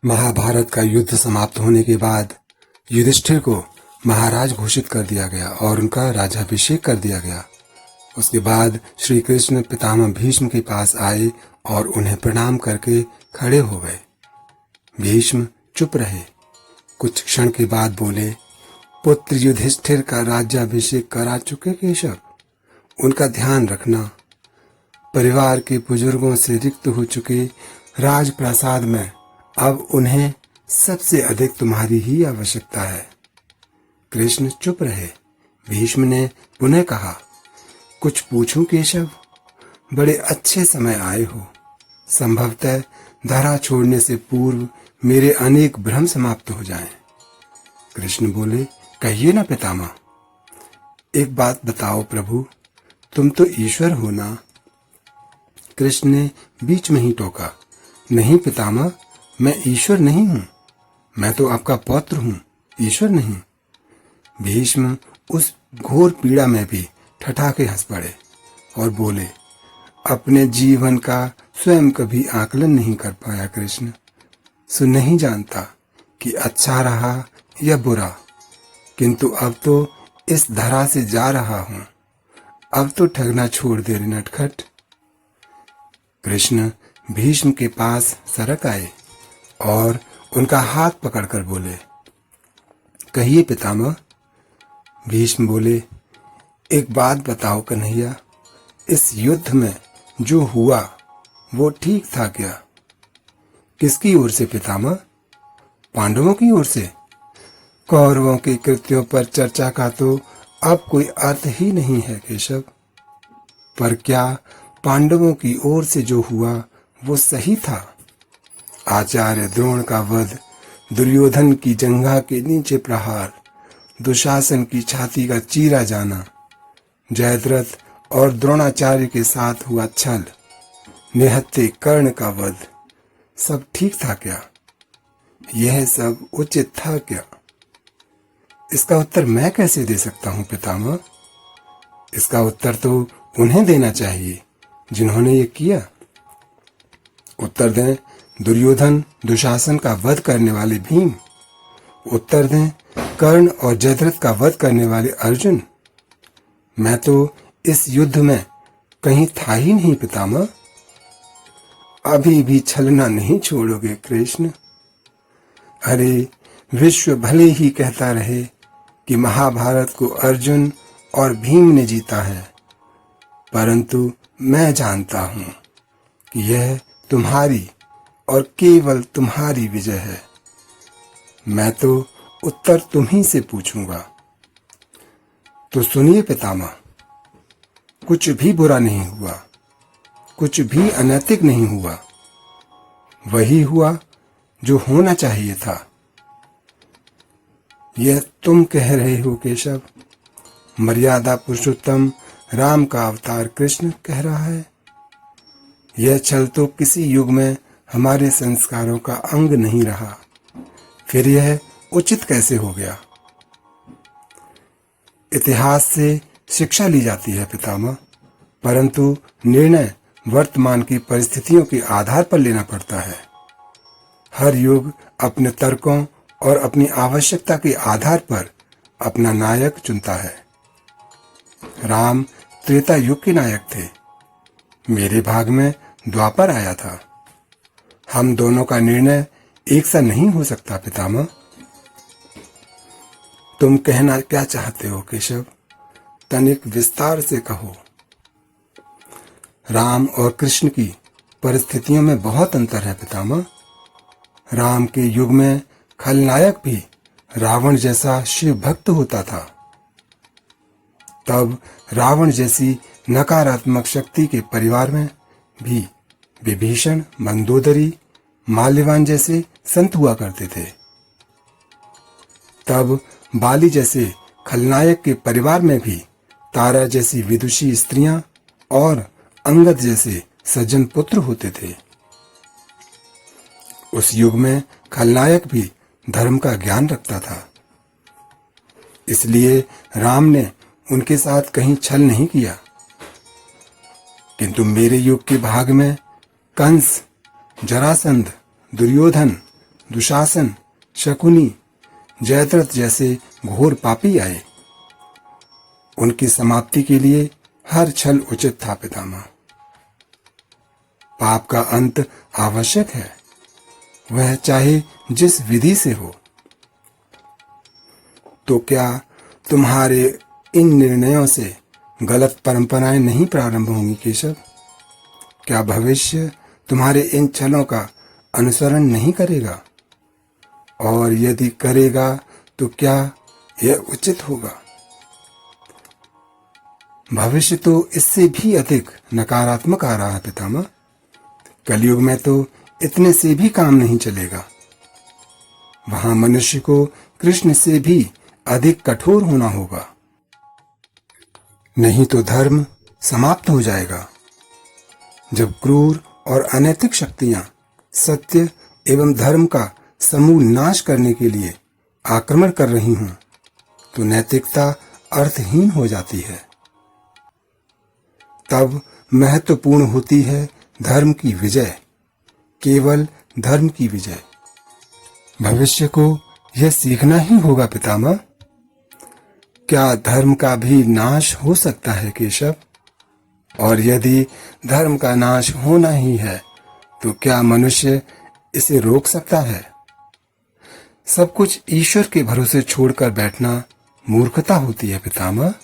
महाभारत का युद्ध समाप्त होने के बाद युधिष्ठिर को महाराज घोषित कर दिया गया और उनका राज्याभिषेक कर दिया गया। उसके बाद श्री कृष्ण पितामह भीष्म के पास आए और उन्हें प्रणाम करके खड़े हो गए। भीष्म चुप रहे। कुछ क्षण के बाद बोले, पुत्र युधिष्ठिर का राज्याभिषेक करा चुके केशव, उनका ध्यान रखना। परिवार के बुजुर्गों से रिक्त हो चुके राजप्रासाद में अब उन्हें सबसे अधिक तुम्हारी ही आवश्यकता है। कृष्ण चुप रहे। भीष्म ने पुनः कहा, कुछ पूछूं केशव? बड़े अच्छे समय आए हो। संभवतः धरा छोड़ने से पूर्व मेरे अनेक भ्रम समाप्त हो जाएं। कृष्ण बोले, कहिए ना पितामह। एक बात बताओ प्रभु, तुम तो ईश्वर हो ना? कृष्ण ने बीच में ही टोका, नहीं पितामह, मैं ईश्वर नहीं हूं। मैं तो आपका पौत्र हूं, ईश्वर नहीं। भीष्म उस घोर पीड़ा में भी ठठाके हंस पड़े और बोले, अपने जीवन का स्वयं कभी आकलन नहीं कर पाया कृष्ण, सो नहीं जानता कि अच्छा रहा या बुरा, किंतु अब तो इस धरा से जा रहा हूं। अब तो ठगना छोड़ दे रे नटखट। कृष्ण भीष्म के पास सरक आए और उनका हाथ पकड़कर बोले, कहिए पितामह। भीष्म बोले, एक बात बताओ कन्हैया, इस युद्ध में जो हुआ वो ठीक था क्या? किसकी ओर से पितामह? पांडवों की ओर से? कौरवों के कृत्यों पर चर्चा का तो अब कोई अर्थ ही नहीं है केशव। पर क्या पांडवों की ओर से जो हुआ वो सही था? आचार्य द्रोण का वध, दुर्योधन की जंघा के नीचे प्रहार, दुशासन की छाती का चीरा जाना, जयद्रथ और द्रोणाचार्य के साथ हुआ छल, निहत्थे कर्ण का वध, सब ठीक था क्या? यह सब उचित था क्या? इसका उत्तर मैं कैसे दे सकता हूं पितामह? इसका उत्तर तो उन्हें देना चाहिए जिन्होंने ये किया। उत्तर दें दुर्योधन दुशासन का वध करने वाले भीम। उत्तर दें कर्ण और जयद्रथ का वध करने वाले अर्जुन। मैं तो इस युद्ध में कहीं था ही नहीं पितामह। अभी भी छलना नहीं छोड़ोगे कृष्ण? अरे विश्व भले ही कहता रहे कि महाभारत को अर्जुन और भीम ने जीता है, परंतु मैं जानता हूं कि यह तुम्हारी और केवल तुम्हारी विजय है। मैं तो उत्तर तुम्ही से पूछूंगा। तो सुनिए पितामह, कुछ भी बुरा नहीं हुआ, कुछ भी अनैतिक नहीं हुआ। वही हुआ जो होना चाहिए था। यह तुम कह रहे हो केशव? मर्यादा पुरुषोत्तम राम का अवतार कृष्ण कह रहा है? यह छल तो किसी युग में हमारे संस्कारों का अंग नहीं रहा, फिर यह उचित कैसे हो गया? इतिहास से शिक्षा ली जाती है पितामह, परंतु निर्णय वर्तमान की परिस्थितियों के आधार पर लेना पड़ता है। हर युग अपने तर्कों और अपनी आवश्यकता के आधार पर अपना नायक चुनता है। राम त्रेता युग के नायक थे, मेरे भाग में द्वापर आया था। हम दोनों का निर्णय एक सा नहीं हो सकता पितामह। तुम कहना क्या चाहते हो केशव? तनिक विस्तार से कहो। राम और कृष्ण की परिस्थितियों में बहुत अंतर है पितामह। राम के युग में खलनायक भी रावण जैसा शिव भक्त होता था। तब रावण जैसी नकारात्मक शक्ति के परिवार में भी विभीषण, मंदोदरी, माल्यवान जैसे संत हुआ करते थे। तब बाली जैसे खलनायक के परिवार में भी तारा जैसी विदुषी स्त्रियां और अंगद जैसे सज्जन पुत्र होते थे। उस युग में खलनायक भी धर्म का ज्ञान रखता था, इसलिए राम ने उनके साथ कहीं छल नहीं किया। किंतु मेरे युग के भाग में कंस, जरासंध, दुर्योधन, दुशासन, शकुनी, जयद्रथ जैसे घोर पापी आए। उनकी समाप्ति के लिए हर छल उचित था पितामह। पाप का अंत आवश्यक है, वह चाहे जिस विधि से हो। तो क्या तुम्हारे इन निर्णयों से गलत परंपराएं नहीं प्रारंभ होंगी केशव? क्या भविष्य तुम्हारे इन छलों का अनुसरण नहीं करेगा? और यदि करेगा तो क्या यह उचित होगा? भविष्य तो इससे भी अधिक नकारात्मक आ रहा है पितामह। कलयुग में तो इतने से भी काम नहीं चलेगा। वहां मनुष्य को कृष्ण से भी अधिक कठोर होना होगा, नहीं तो धर्म समाप्त हो जाएगा। जब क्रूर और अनैतिक शक्तियां सत्य एवं धर्म का समूल नाश करने के लिए आक्रमण कर रही हों, तो नैतिकता अर्थहीन हो जाती है। तब महत्वपूर्ण होती है धर्म की विजय, केवल धर्म की विजय। भविष्य को यह सीखना ही होगा पितामह। क्या धर्म का भी नाश हो सकता है केशव? और यदि धर्म का नाश होना ही है तो क्या मनुष्य इसे रोक सकता है? सब कुछ ईश्वर के भरोसे छोड़कर बैठना मूर्खता होती है पितामह।